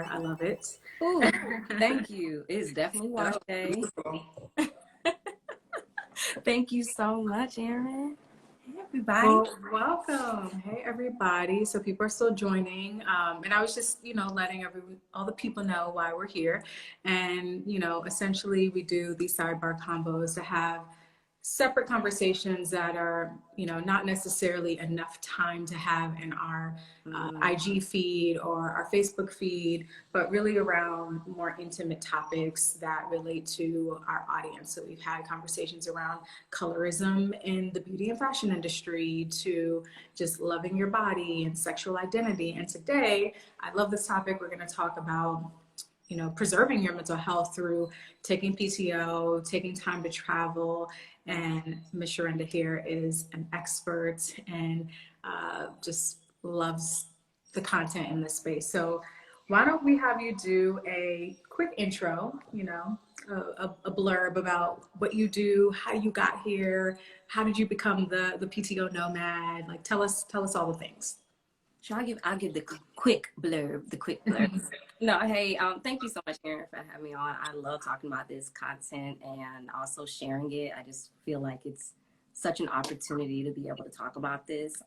hair. I love it. Ooh, thank you. It's definitely wash day. Thank you so much, Erin. Hey, everybody. Well, welcome. Hey, everybody. So people are still joining. And I was just, letting all the people know why we're here. And, essentially we do these sidebar combos to have separate conversations that are, not necessarily enough time to have in our IG feed or our Facebook feed, but really around more intimate topics that relate to our audience. So we've had conversations around colorism in the beauty and fashion industry to just loving your body and sexual identity. And today, I love this topic. We're going to talk about preserving your mental health through taking PTO, taking time to travel. And Ms. Sharinda here is an expert and just loves the content in this space. So why don't we have you do a quick intro, a blurb about what you do, how you got here, how did you become the PTO Nomad? Like tell us all the things. Sure, I'll give the quick blurb, No, hey, thank you so much, Erin, for having me on. I love talking about this content and also sharing it. I just feel like it's such an opportunity to be able to talk about this.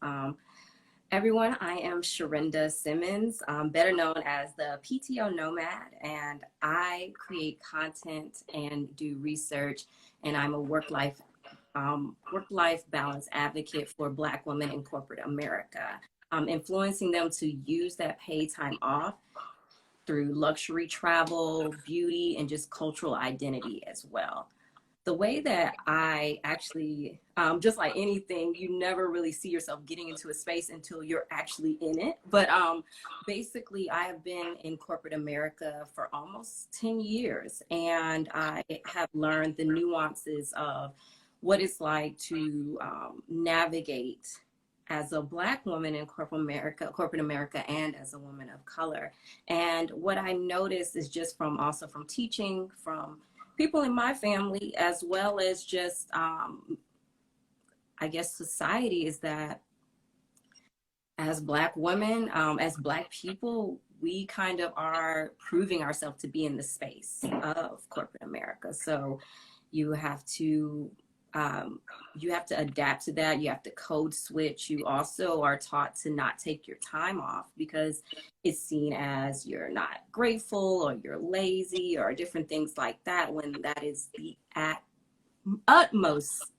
Everyone, I am Sharinda Simmons, better known as the PTO Nomad, and I create content and do research, and I'm a work-life balance advocate for Black women in corporate America. Influencing them to use that paid time off through luxury travel, beauty, and just cultural identity as well. The way that I actually, just like anything, you never really see yourself getting into a space until you're actually in it. But basically, I have been in corporate America for almost 10 years, and I have learned the nuances of what it's like to navigate as a Black woman in corporate America, and as a woman of color. And what I noticed is just from teaching from people in my family, as well as just, I guess, society, is that as Black women, as Black people, we kind of are proving ourselves to be in the space of corporate America. So you have to adapt to that. You have to code switch. You also are taught to not take your time off because it's seen as you're not grateful or you're lazy or different things like that, when that is the utmost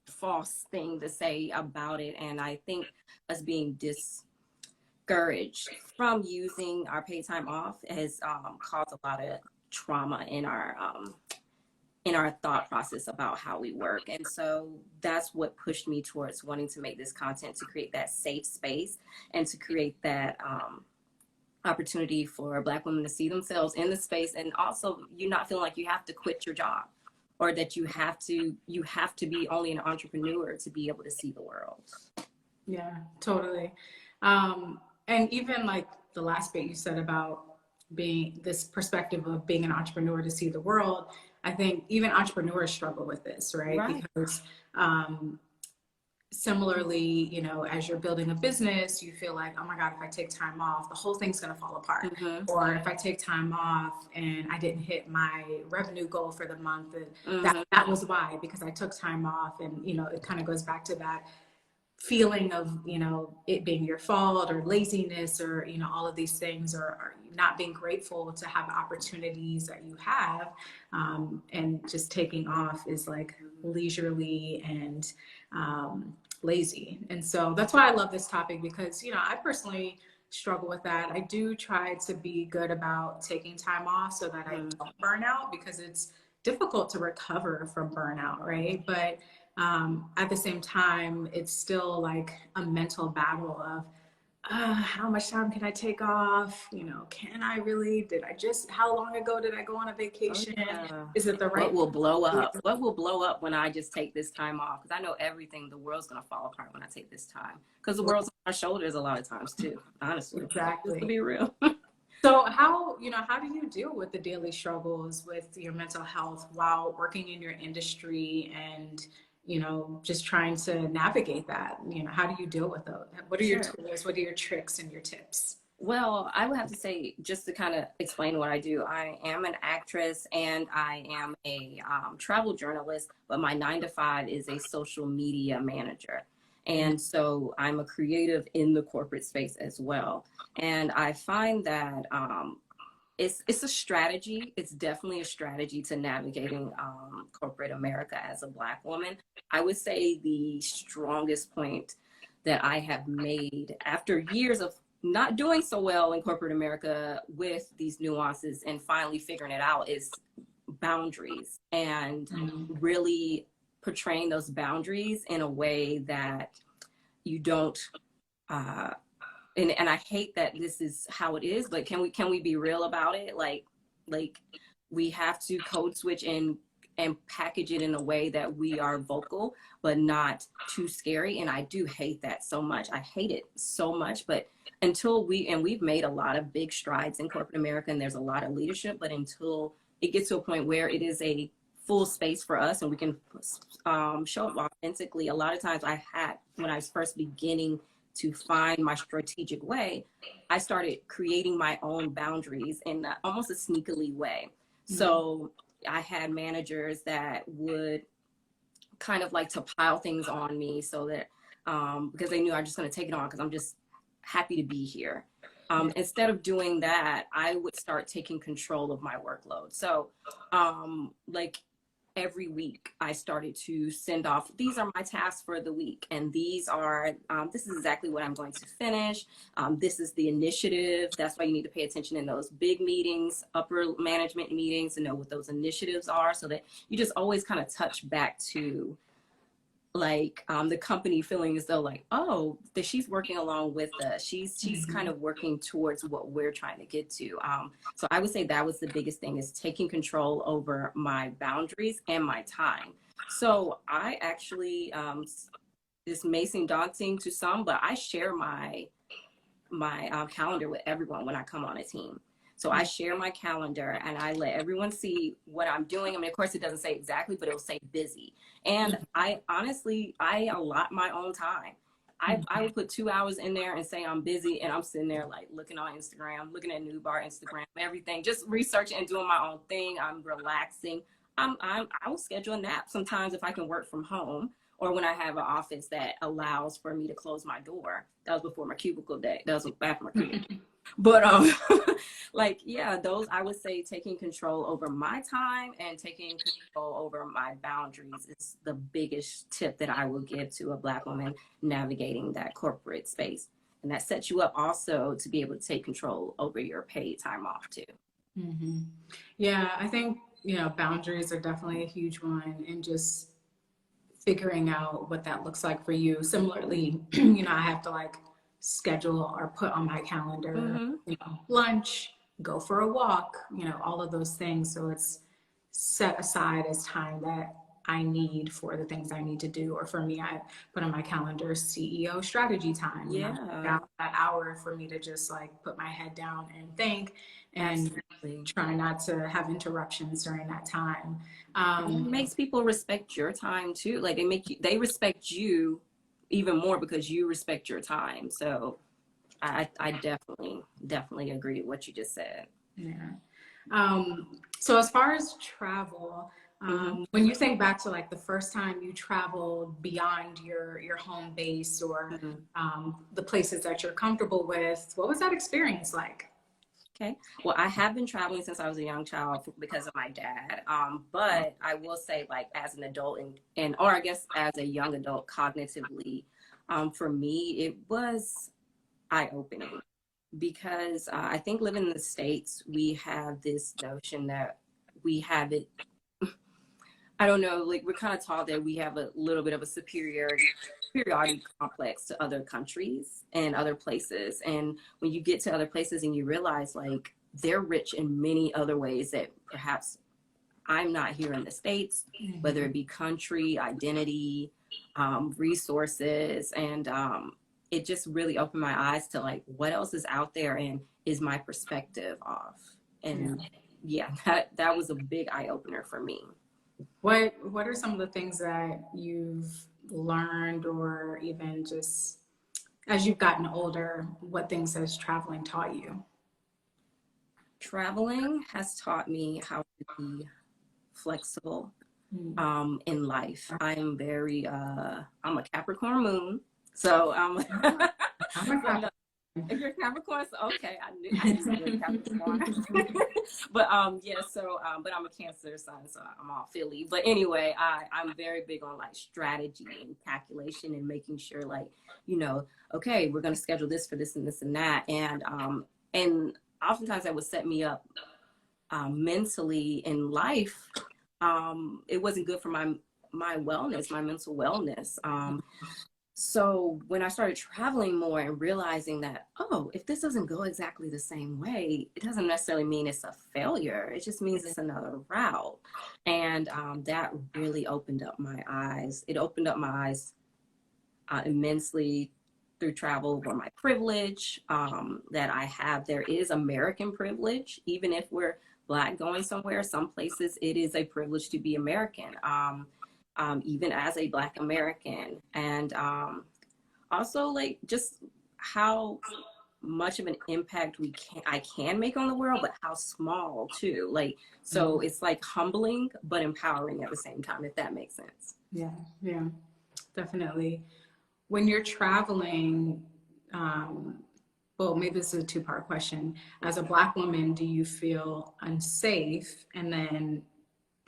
false thing to say about it. And I think us being discouraged from using our paid time off has caused a lot of trauma in our thought process about how we work. And so that's what pushed me towards wanting to make this content, to create that safe space and to create that opportunity for Black women to see themselves in the space, and also you not feeling like you have to quit your job or that you have to be only an entrepreneur to be able to see the world. Yeah, totally. And even like the last bit you said about being this perspective of being an entrepreneur to see the world, I think even entrepreneurs struggle with this, right? Because similarly, as you're building a business, you feel like, oh my God, if I take time off, the whole thing's going to fall apart. Mm-hmm. Or if I take time off and I didn't hit my revenue goal for the month, and that was why, because I took time off. And, it kind of goes back to that feeling of, it being your fault or laziness or, all of these things, or not being grateful to have opportunities that you have. And just taking off is like leisurely and lazy. And so that's why I love this topic, because, I personally struggle with that. I do try to be good about taking time off so that I don't burn out, because it's difficult to recover from burnout, right? But at the same time, it's still like a mental battle of how much time can I take off? Can I really, how long ago did I go on a vacation? Oh, yeah. Is it the right? What will blow up? What will blow up when I just take this time off? Because I know the world's going to fall apart when I take this time. Because the world's on our shoulders a lot of times too, honestly. Exactly. Just to be real. So how do you deal with the daily struggles with your mental health while working in your industry and, just trying to navigate that? How do you deal with those? What are your tools? What are your tricks and your tips? Well, I would have to say, just to kind of explain what I do, I am an actress and I am a travel journalist, but my 9 to 5 is a social media manager. And so I'm a creative in the corporate space as well. And I find that it's a strategy. It's definitely a strategy to navigating corporate America as a Black woman. I would say the strongest point that I have made after years of not doing so well in corporate America with these nuances and finally figuring it out is boundaries and really portraying those boundaries in a way that you don't uh, and I hate that this is how it is, but can we be real about it? Like we have to code switch and package it in a way that we are vocal but not too scary. And I do hate that so much. I hate it so much. But we've made a lot of big strides in corporate America and there's a lot of leadership, but until it gets to a point where it is a full space for us and we can show up authentically. A lot of times when I was first beginning to find my strategic way, I started creating my own boundaries in almost a sneakily way. So I had managers that would kind of like to pile things on me so that because they knew I'm just going to take it on because I'm just happy to be here. Instead of doing that, I would start taking control of my workload. So like every week I started to send off, these are my tasks for the week. And these are, this is exactly what I'm going to finish. This is the initiative. That's why you need to pay attention in those big meetings, upper management meetings, to know what those initiatives are so that you just always kind of touch back to like the company feeling as though like, oh, that she's working along with us. She's kind of working towards what we're trying to get to. So I would say that was the biggest thing, is taking control over my boundaries and my time. So I actually, this may seem daunting to some, but I share my calendar with everyone when I come on a team. So I share my calendar and I let everyone see what I'm doing. I mean, of course, it doesn't say exactly, but it'll say busy. And I honestly, I allot my own time. I would put 2 hours in there and say I'm busy, and I'm sitting there like looking on Instagram, looking at New Bar Instagram, everything, just researching and doing my own thing. I'm relaxing. I will schedule a nap sometimes if I can work from home, or when I have an office that allows for me to close my door. That was before my cubicle day. That was after my cubicle. But like, yeah, those, I would say taking control over my time and taking control over my boundaries is the biggest tip that I will give to a Black woman navigating that corporate space. And that sets you up also to be able to take control over your paid time off too. Yeah, I think, boundaries are definitely a huge one, and just figuring out what that looks like for you. Similarly, I have to like schedule or put on my calendar, lunch, go for a walk, all of those things. So it's set aside as time that I need for the things I need to do. Or for me, I put on my calendar CEO strategy time. Yeah. That hour for me to just like put my head down and think, and try not to have interruptions during that time. It makes people respect your time too. Like they respect you even more because you respect your time. So I definitely agree with what you just said. Yeah. So as far as travel, when you think back to like the first time you traveled beyond your home base or the places that you're comfortable with, what was that experience like? Okay. Well, I have been traveling since I was a young child because of my dad. But I will say, like, as an adult or I guess as a young adult cognitively, for me, it was eye-opening because I think living in the States, we have this notion that we have it. I don't know, like we're kind of taught that we have a little bit of a superiority complex to other countries and other places. And when you get to other places and you realize like they're rich in many other ways that perhaps I'm not here in the States, whether it be country, identity, resources. And it just really opened my eyes to like what else is out there and is my perspective off. And yeah, that was a big eye opener for me. What are some of the things that you've learned or even just as you've gotten older, what things has traveling taught you? Traveling has taught me how to be flexible Mm. in life. I'm very I'm a Capricorn moon. So I'm a so no, Capricorn. if you're Capricorn, so okay, I knew you were Capricorn. But yeah, so but I'm a Cancer sun, so I'm all Philly. But anyway, I'm very big on like strategy and calculation and making sure like, you know, okay, we're gonna schedule this for this and this and that. And oftentimes that would set me up mentally in life. It wasn't good for my wellness, my mental wellness. So when I started traveling more and realizing that, oh, if this doesn't go exactly the same way, it doesn't necessarily mean it's a failure. It just means it's another route. And that really opened up my eyes. It opened up my eyes immensely through travel or my privilege that I have. There is American privilege, even if we're Black going somewhere. Some places it is a privilege to be American. Even as a Black American, and also like just how much of an impact I can make on the world, but how small too. Like, so it's like humbling but empowering at the same time, if that makes sense. Yeah, yeah, definitely. When you're traveling, well, maybe this is a two-part question. As a Black woman, do you feel unsafe? And then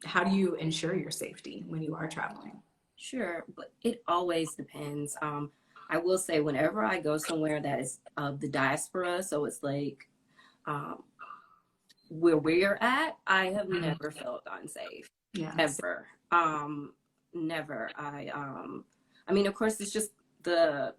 how do you ensure your safety when you are traveling? Sure, but it always depends. I will say whenever I go somewhere that is of the diaspora, so it's like um, where we're at, I have never felt unsafe, Yes. ever. Never. I mean, of course, it's just the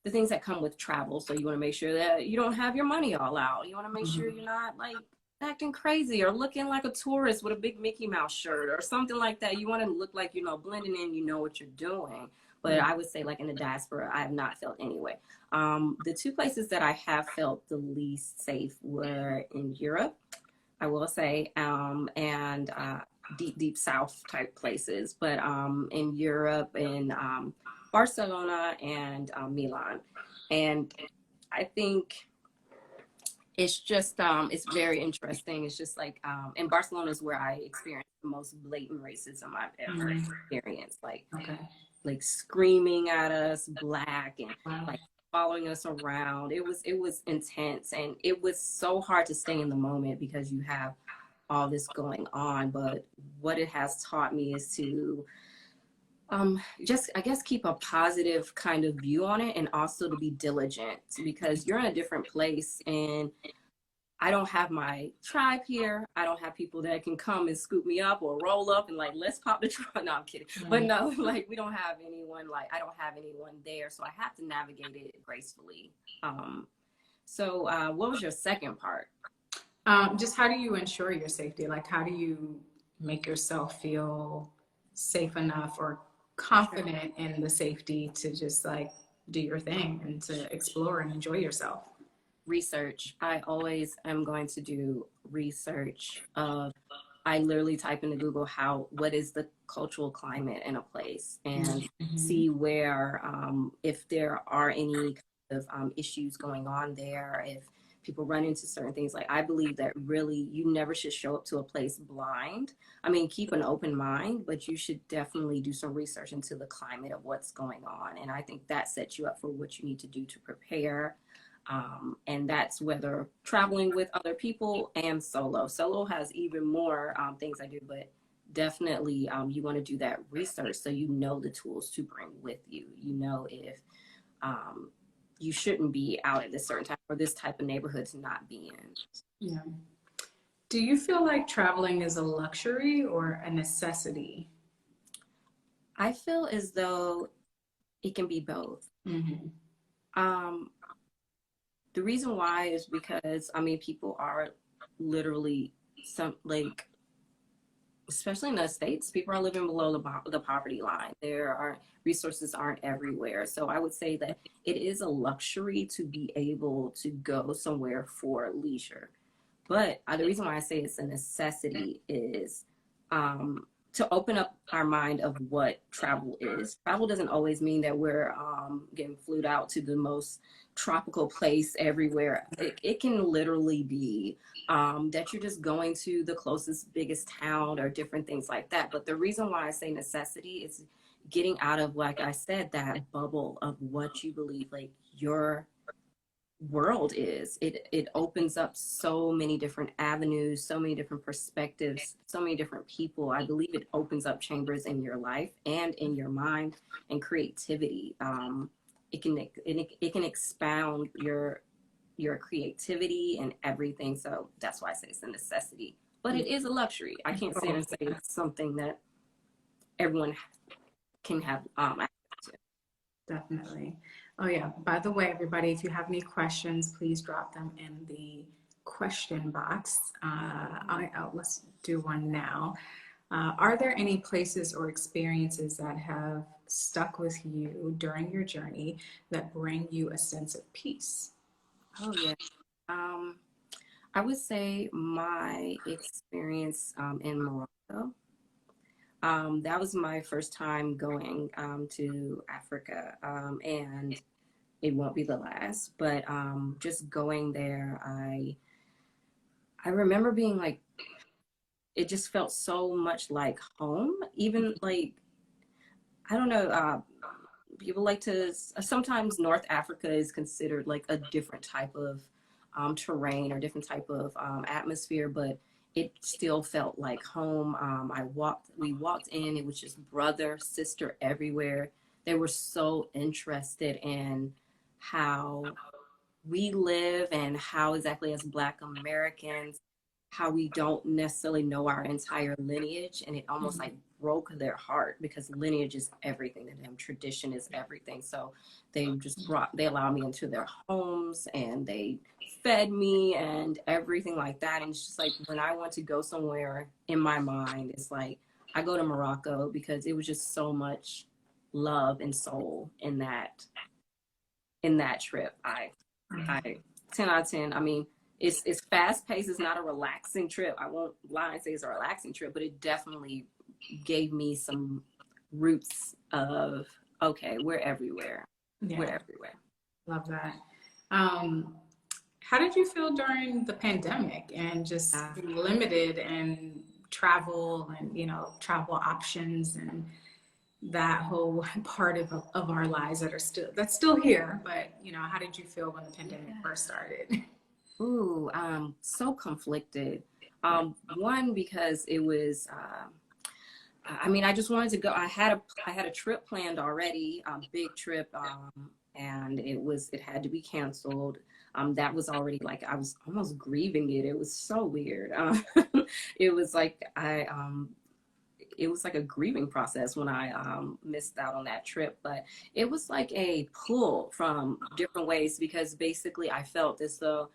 the things that come with travel. So you want to make sure that you don't have your money all out. You want to make sure you're not like acting crazy or looking like a tourist with a big Mickey Mouse shirt or something like that. You want to look like, you know, blending in, you know what you're doing. But I would say like in the diaspora, I have not felt anyway. The two places that I have felt the least safe were in Europe, I will say, and deep South type places. But in Europe, in Barcelona and Milan. And I think it's just it's very interesting. It's just like and Barcelona is where I experienced the most blatant racism I've ever experienced. Okay. Like screaming at us Black and Wow. like following us around. It was intense, and it was so hard to stay in the moment because you have all this going on. But what it has taught me is to just I guess keep a positive kind of view on it, and also to be diligent because you're in a different place, and I don't have my tribe here. I don't have people that can come and scoop me up or roll up and like, let's pop the trunk. No, I'm kidding. But no, like we don't have anyone, like I don't have anyone there. So I have to navigate it gracefully. So what was your second part? Just how do you ensure your safety? Like, how do you make yourself feel safe enough or confident in the safety to just like do your thing and to explore and enjoy yourself? Research. I always am going to do research of I literally type into Google what is the cultural climate in a place and see where if there are any kind of issues going on there, if people run into certain things. Like I believe that really you never should show up to a place blind. I mean, keep an open mind, but you should definitely do some research into the climate of what's going on. And I think that sets you up for what you need to do to prepare. And that's whether traveling with other people and solo. Solo has even more things I do, but definitely you want to do that research so you know the tools to bring with you. You know if you shouldn't be out at this certain time or this type of neighborhood to not be in. Yeah. Do you feel like traveling is a luxury or a necessity? I feel as though it can be both. Mm-hmm. Um, the reason why is because I mean people are literally some like especially in the States, people are living below the poverty line. Resources aren't everywhere. So I would say that it is a luxury to be able to go somewhere for leisure. But the reason why I say it's a necessity is to open up our mind of what travel is. Travel doesn't always mean that we're getting flued out to the most tropical place everywhere. It can literally be that you're just going to the closest, biggest town or different things like that. But the reason why I say necessity is getting out of, like I said, that bubble of what you believe like your world is. It opens up so many different avenues, so many different perspectives, so many different people. I believe it opens up chambers in your life and in your mind and creativity. It can expound your creativity and everything. So that's why I say it's a necessity, but it is a luxury. I can't sit and say it's something that everyone can have access to. Definitely. Oh yeah. By the way, everybody, if you have any questions, please drop them in the question box. Let's do one now. Are there any places or experiences that have stuck with you during your journey that bring you a sense of peace? Oh yeah. I would say my experience in Morocco. That was my first time going to Africa, and it won't be the last. But just going there, I remember being like, it just felt so much like home. Even like, I don't know. People like to sometimes North Africa is considered like a different type of terrain or different type of atmosphere, but it still felt like home. We walked in, it was just brother, sister everywhere. They were so interested in how we live and how exactly as Black Americans, how we don't necessarily know our entire lineage, and it almost like broke their heart because lineage is everything to them, tradition is everything. So they allowed me into their homes and they fed me and everything like that. And it's just like when I want to go somewhere in my mind, it's like I go to Morocco because it was just so much love and soul in that trip. I 10 out of 10. I mean, it's fast paced. It's not a relaxing trip. I won't lie and say it's a relaxing trip, but it definitely gave me some roots of, okay, we're everywhere. Yeah. We're everywhere. Love that. How did you feel during the pandemic and just limited and travel and, travel options and that whole part of our lives that's still here, but how did you feel when the pandemic first started? Ooh, so conflicted. One, because it was I mean, I just wanted to go. I had a trip planned already, a big trip, and it had to be canceled. That was already like I was almost grieving it. It was so weird. It was like it was like a grieving process when I missed out on that trip. But it was like a pull from different ways because basically I felt as though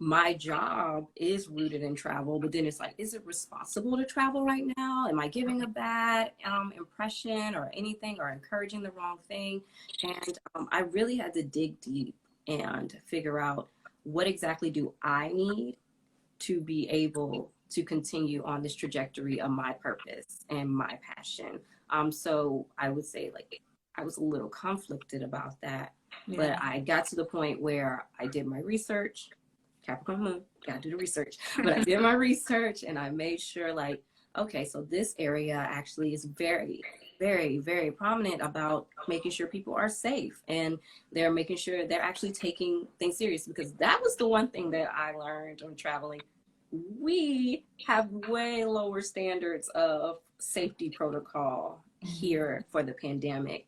my job is rooted in travel, but then it's like, is it responsible to travel right now? Am I giving a bad impression or anything or encouraging the wrong thing? And I really had to dig deep and figure out what exactly do I need to be able to continue on this trajectory of my purpose and my passion. So I would say like I was a little conflicted about that, but I got to the point where I did my research. Capricorn moon, gotta do the research. But I did my research and I made sure like, okay, so this area actually is very, very, very prominent about making sure people are safe and they're making sure they're actually taking things serious, because that was the one thing that I learned on traveling. We have way lower standards of safety protocol here for the pandemic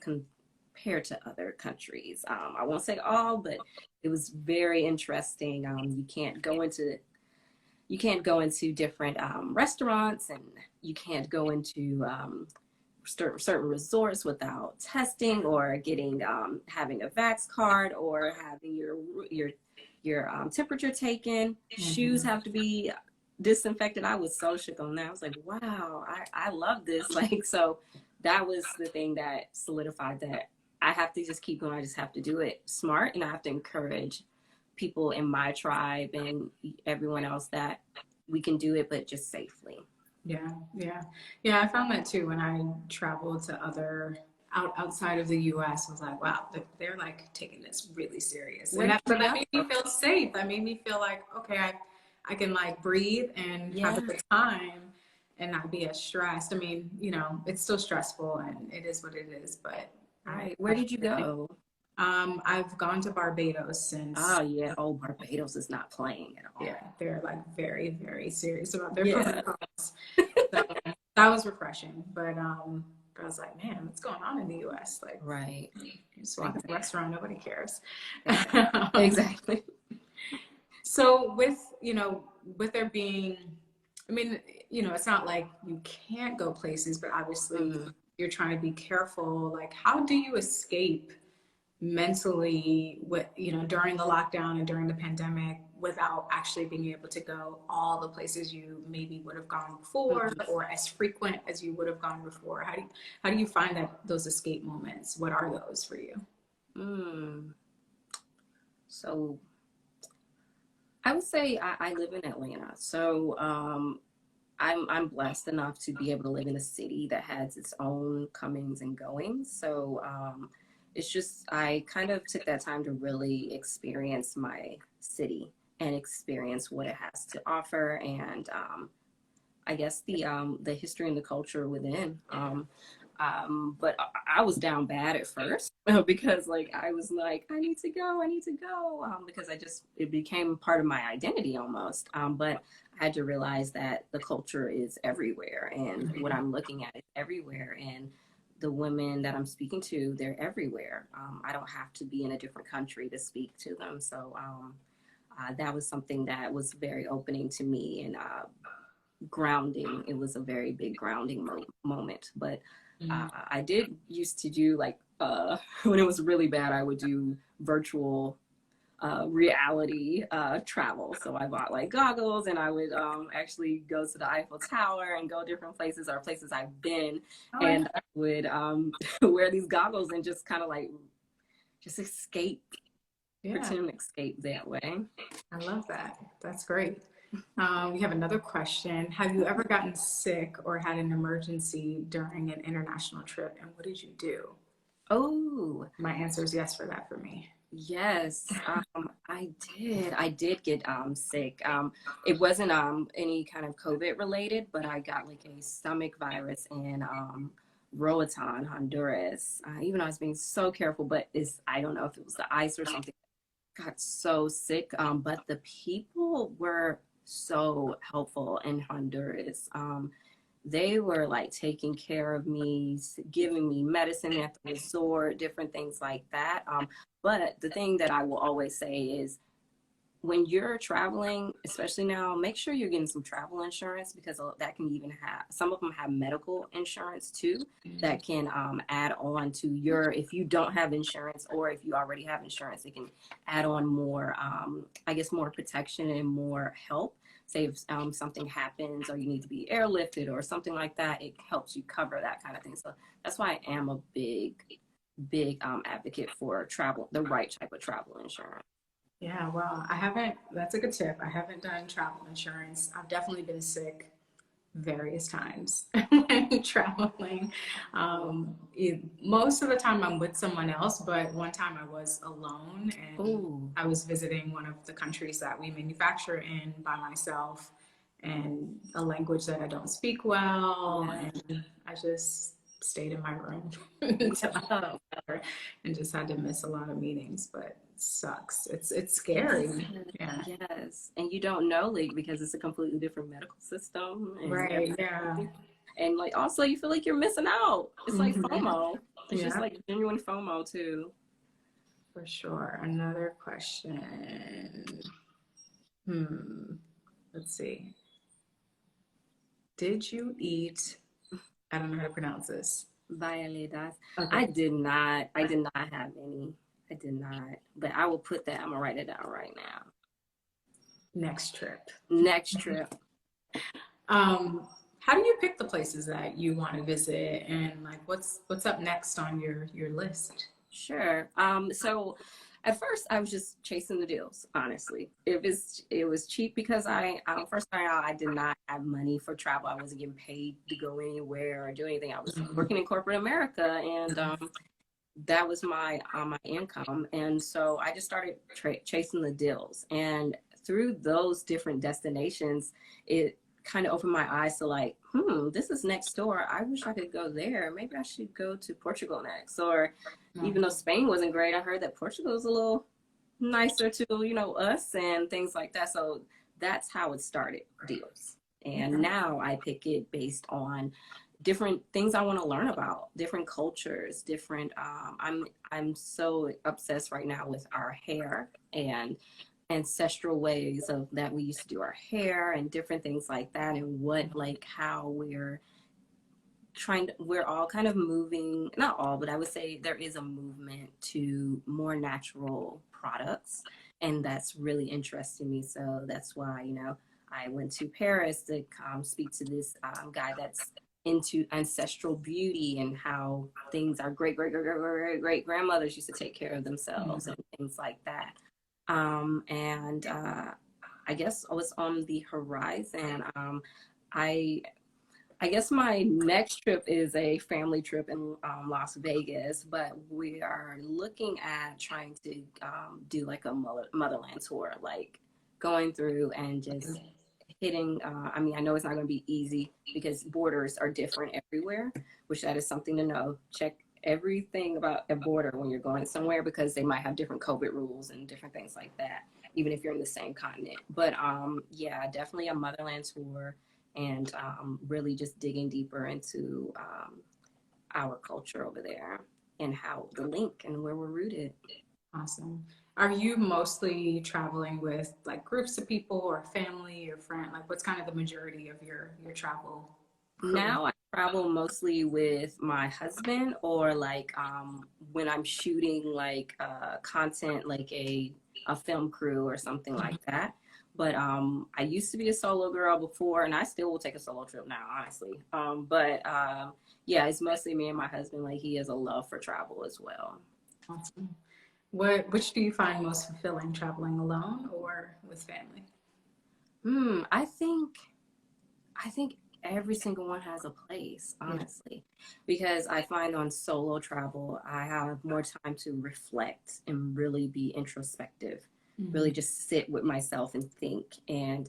compared to other countries. I won't say all, but it was very interesting. You can't go into different restaurants, and you can't go into certain resorts without testing or getting having a vax card or having your temperature taken. Shoes have to be disinfected. I was so shook on that. I was like, wow, I love this. Like, so that was the thing that solidified that I have to just keep going. I just have to do it smart, and I have to encourage people in my tribe and everyone else that we can do it, but just safely. Yeah, yeah, yeah. I found that too when I traveled to outside of the U.S. I was like, wow, they're like taking this really serious, Where and did you that go? made me feel safe. That made me feel like, okay, I can like breathe and have a Yeah. good time and not be as stressed. I mean, it's still stressful and it is what it is, but Right. Where did you go? I've gone to Barbados since. Oh yeah. Oh, Barbados is not playing at all. Yeah, they're like very, very serious about their Yeah. protocols. So that was refreshing. But I was like, man, what's going on in the US? Like, Right. you just walk in a restaurant, nobody cares. Exactly. Exactly. So with there being, I mean, it's not like you can't go places, but obviously Mhm. you're trying to be careful. Like, how do you escape mentally during the lockdown and during the pandemic without actually being able to go all the places you maybe would have gone before Mhm. or as frequent as you would have gone before? How do you find that those escape moments? What are those for you? Mm. So I would say I live in Atlanta. So I'm blessed enough to be able to live in a city that has its own comings and goings. So it's just I kind of took that time to really experience my city and experience what it has to offer, and I guess the history and the culture within. But I was down bad at first because like I was like I need to go because it became part of my identity almost. But I had to realize that the culture is everywhere, and what I'm looking at is everywhere, and the women that I'm speaking to, they're everywhere. I don't have to be in a different country to speak to them, so that was something that was very opening to me, and grounding. It was a very big grounding moment. But I did used to do like when it was really bad, I would do virtual reality travel. So I bought like goggles, and I would actually go to the Eiffel Tower and go different places or places I've been, Oh, and I would wear these goggles and just kind of like just escape, yeah, pretend to escape that way. I love that. That's great. We have another question. Have you ever gotten sick or had an emergency during an international trip, and what did you do? Oh, My answer is yes for that for me. yes, I did. I did get sick. It wasn't any kind of COVID related, but I got like a stomach virus in Roatan, Honduras. Even though I was being so careful, but I don't know if it was the ice or something. Got so sick. But the people were so helpful in Honduras. They were like taking care of me, giving me medicine at the resort, different things like that. But the thing that I will always say is when you're traveling, especially now, make sure you're getting some travel insurance because that can even have, some of them have medical insurance too that can add on to if you don't have insurance or if you already have insurance, it can add on more, I guess, more protection and more help. Say if something happens or you need to be airlifted or something like that, it helps you cover that kind of thing. So that's why I am a big advocate for travel, the right type of travel insurance. Yeah, well, that's a good tip. I haven't done travel insurance. I've definitely been sick various times when traveling. Most of the time I'm with someone else, but one time I was alone and Oh, I was visiting one of the countries that we manufacture in by myself and a language that I don't speak well. yeah. And I just stayed in my room until I felt better and just had to miss a lot of meetings, but it sucks. It's Yes, scary. Yeah. yes. And you don't know, like, because it's a completely different medical system and Right. Yeah. everything. And like also you feel like you're missing out. It's like Hmm. FOMO. It's just Yeah. like genuine FOMO too. For sure. Another question. Hmm. Let's see. Did you eat? I don't know how to pronounce this. Violadas. Okay. I did not have any. I did not. But I will put that, I'm gonna write it down right now. Next trip. Next trip. Um, how do you pick the places that you want to visit, and like what's up next on your list? Sure. So At first, I was just chasing the deals. Honestly, it was cheap because I first starting out, I did not have money for travel. I wasn't getting paid to go anywhere or do anything. I was working in corporate America, and that was my income. And so I just started chasing the deals. And through those different destinations, it kind of opened my eyes to like, this is next door. I wish I could go there. Maybe I should go to Portugal next. Or even though Spain wasn't great, I heard that Portugal is a little nicer to, you know, us and things like that. So that's how it started, deals. And now I pick it based on different things I want to learn about, different cultures, different I'm so obsessed right now with our hair and ancestral ways of that we used to do our hair and different things like that, and what like how we're all kind of moving, not all, but I would say there is a movement to more natural products, and that's really interesting me. So that's why, you know, I went to Paris to speak to this guy that's into ancestral beauty and how things our great grandmothers used to take care of themselves and things like that. And I guess what's on the horizon, I guess my next trip is a family trip in Las Vegas, but we are looking at trying to do like a motherland tour, like going through and just hitting. I mean, I know it's not going to be easy because borders are different everywhere, which that is something to know. Check everything about a border when you're going somewhere because they might have different COVID rules and different things like that, even if you're in the same continent. But yeah, definitely a motherland tour and really just digging deeper into our culture over there and how the link and where we're rooted. Awesome. Are you mostly traveling with like groups of people or family or friend? Like what's kind of the majority of your travel crew? Now I travel mostly with my husband or like when I'm shooting like content like a film crew or something like that. But I used to be a solo girl before, and I still will take a solo trip now, honestly. But yeah, it's mostly me and my husband. Like he has a love for travel as well. Awesome. Which do you find most fulfilling, traveling alone or with family? I think every single one has a place, honestly, because I find on solo travel, I have more time to reflect and really be introspective, really just sit with myself and think and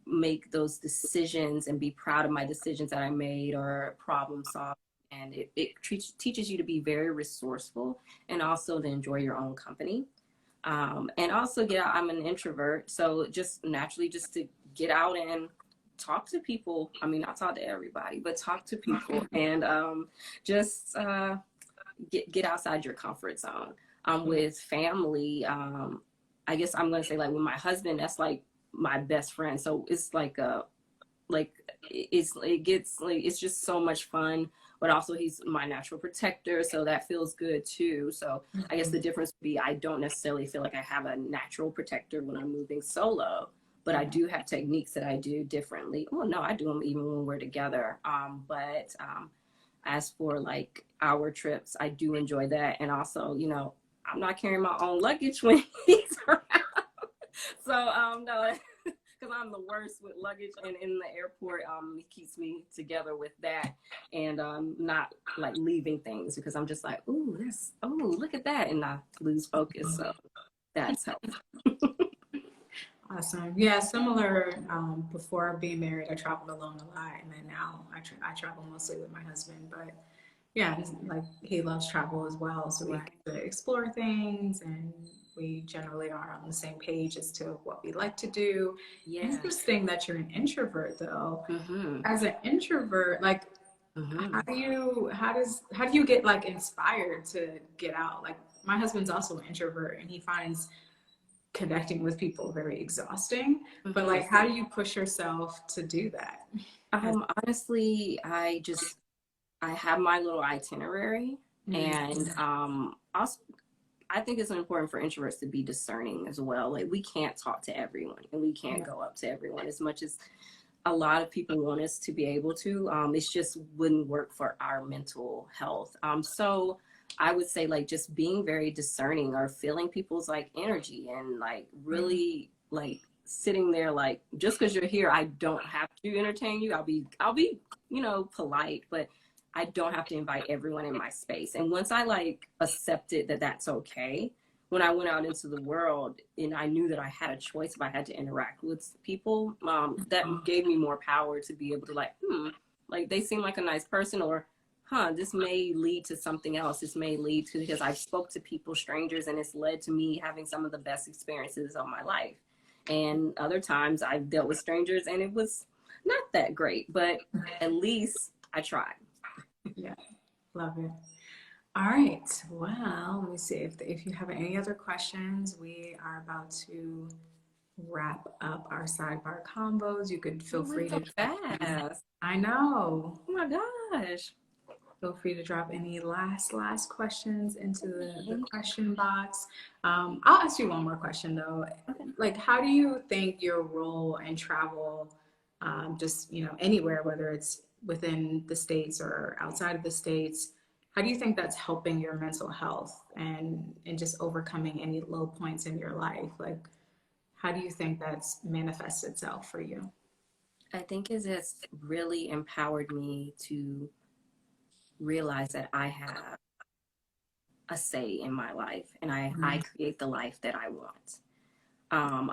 make those decisions and be proud of my decisions that I made or problem solve. And it teaches you to be very resourceful and also to enjoy your own company. And also get out. I'm an introvert, so just naturally just to get out and talk to people. I mean, not talk to everybody, but talk to people and just get outside your comfort zone. With family, I guess I'm gonna say like with my husband, that's like my best friend. So it's like like it gets like it's just so much fun, but also he's my natural protector, so that feels good too. So I guess the difference would be I don't necessarily feel like I have a natural protector when I'm moving solo, but I do have techniques that I do differently. Well, no, I do them even when we're together. But as for like our trips, I do enjoy that, and also, you know, I'm not carrying my own luggage when he's around. So no, because I'm the worst with luggage, and in the airport, it keeps me together with that, and not like leaving things because I'm just like, ooh, look at that, and I lose focus. So that's helpful. Awesome. Yeah, similar. Before being married, I traveled alone a lot, and then now I travel mostly with my husband. But yeah, like he loves travel as well, so we get to explore things, and we generally are on the same page as to what we like to do. Yeah. Interesting that you're an introvert, though. Mm-hmm. As an introvert, like how do you get like inspired to get out? Like my husband's also an introvert, and he finds connecting with people very exhausting. But like, how do you push yourself to do that? Honestly, I have my little itinerary, and also I think it's important for introverts to be discerning as well. Like we can't talk to everyone, and we can't go up to everyone as much as a lot of people want us to be able to. It's just wouldn't work for our mental health. So I would say like just being very discerning or feeling people's like energy and like really like sitting there like just because you're here, I don't have to entertain you. I'll be, you know, polite, but I don't have to invite everyone in my space. And once I like accepted that that's okay, when I went out into the world and I knew that I had a choice if I had to interact with people, that gave me more power to be able to like, like they seem like a nice person, or this may lead to something else. This may lead to, because I've spoke to people, strangers, and it's led to me having some of the best experiences of my life. And other times I've dealt with strangers and it was not that great, but at least I tried. Yeah, love it. All right. Well, let me see if you have any other questions. We are about to wrap up our sidebar combos. You could feel free So to drop any. fast. I know. Oh my gosh. Feel free to drop any last questions into the question box. I'll ask you one more question though. Okay. Like, how do you think your role in travel, just anywhere, whether it's within the states or outside of the states, how do you think that's helping your mental health and just overcoming any low points in your life? Like, how do you think that's manifests itself for you? I think it's really empowered me to realize that I have a say in my life and I create the life that I want.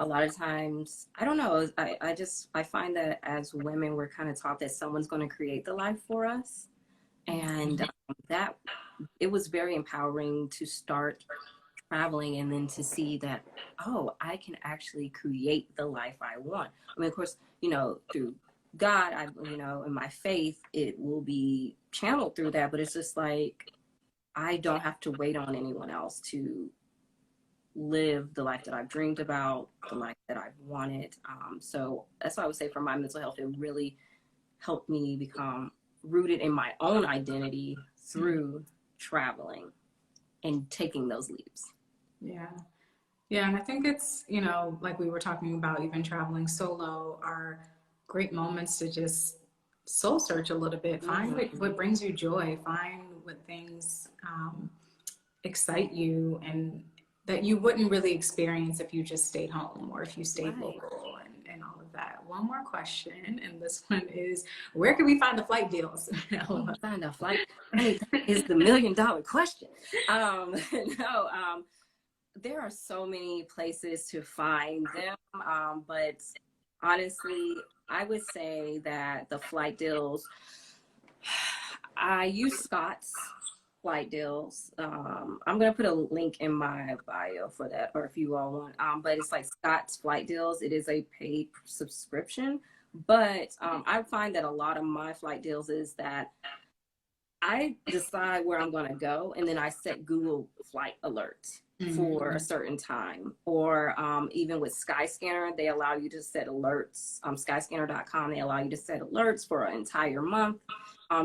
A lot of times, I don't know, I find that as women, we're kind of taught that someone's going to create the life for us. And that it was very empowering to start traveling and then to see that, oh, I can actually create the life I want. I mean, of course, through God, in my faith, it will be channeled through that, but it's just like, I don't have to wait on anyone else to live the life that I've dreamed about, the life that I've wanted. So that's why I would say for my mental health, it really helped me become rooted in my own identity through traveling and taking those leaps. Yeah. Yeah, and I think it's, like we were talking about, even traveling solo, are great moments to just soul search a little bit, find what brings you joy, find what things excite you and that you wouldn't really experience if you just stayed home or if you stayed local and all of that. One more question, and this one is, where can we find the flight deals? Find a flight. I mean, that is the $1 million question. No, there are so many places to find them, but honestly, I would say that the flight deals, I use Scott's flight deals. I'm going to put a link in my bio for that, or if you all want, but it's like Scott's flight deals. It is a paid subscription, but I find that a lot of my flight deals is that I decide where I'm going to go, and then I set Google flight alerts for a certain time. Or even with Skyscanner, they allow you to set alerts. Skyscanner.com, they allow you to set alerts for an entire month.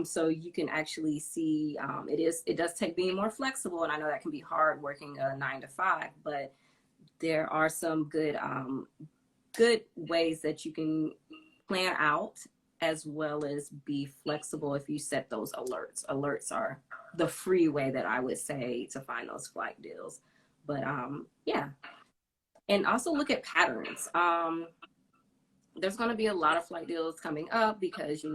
So you can actually see, it does take being more flexible, and I know that can be hard working a 9 to 5, but there are some good ways that you can plan out as well as be flexible if you set those alerts. Alerts are the free way that I would say to find those flight deals. But yeah. And also look at patterns. There's going to be a lot of flight deals coming up because,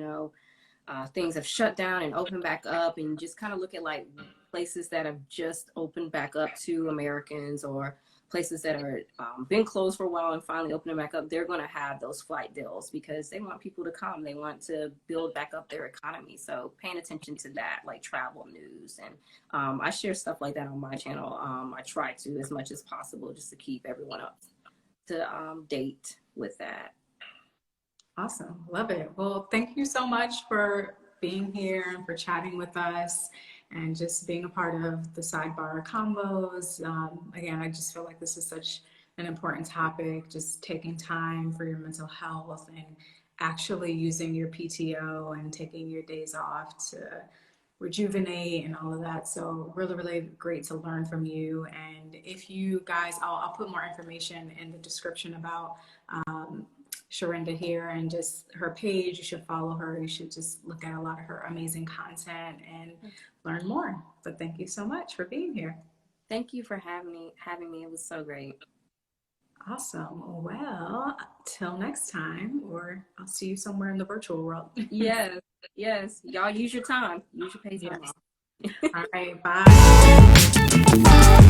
things have shut down and opened back up, and just kind of look at like places that have just opened back up to Americans, or places that are been closed for a while and finally opening back up. They're going to have those flight deals because they want people to come. They want to build back up their economy. So paying attention to that, like travel news. And I share stuff like that on my channel. I try to as much as possible just to keep everyone up to date with that. Awesome. Love it. Well, thank you so much for being here and for chatting with us and just being a part of the sidebar combos. Again, I just feel like this is such an important topic, just taking time for your mental health and actually using your PTO and taking your days off to rejuvenate and all of that. So really, really great to learn from you. And if you guys, I'll put more information in the description about Sharinda here and just her page. You should follow her. You should just look at a lot of her amazing content and learn more. But thank you so much for being here. Thank you for having me. It was so great. Awesome. Well, till next time, or I'll see you somewhere in the virtual world. Yes, yes. Y'all use your time. Use your pay time Yes. off. All right. Bye.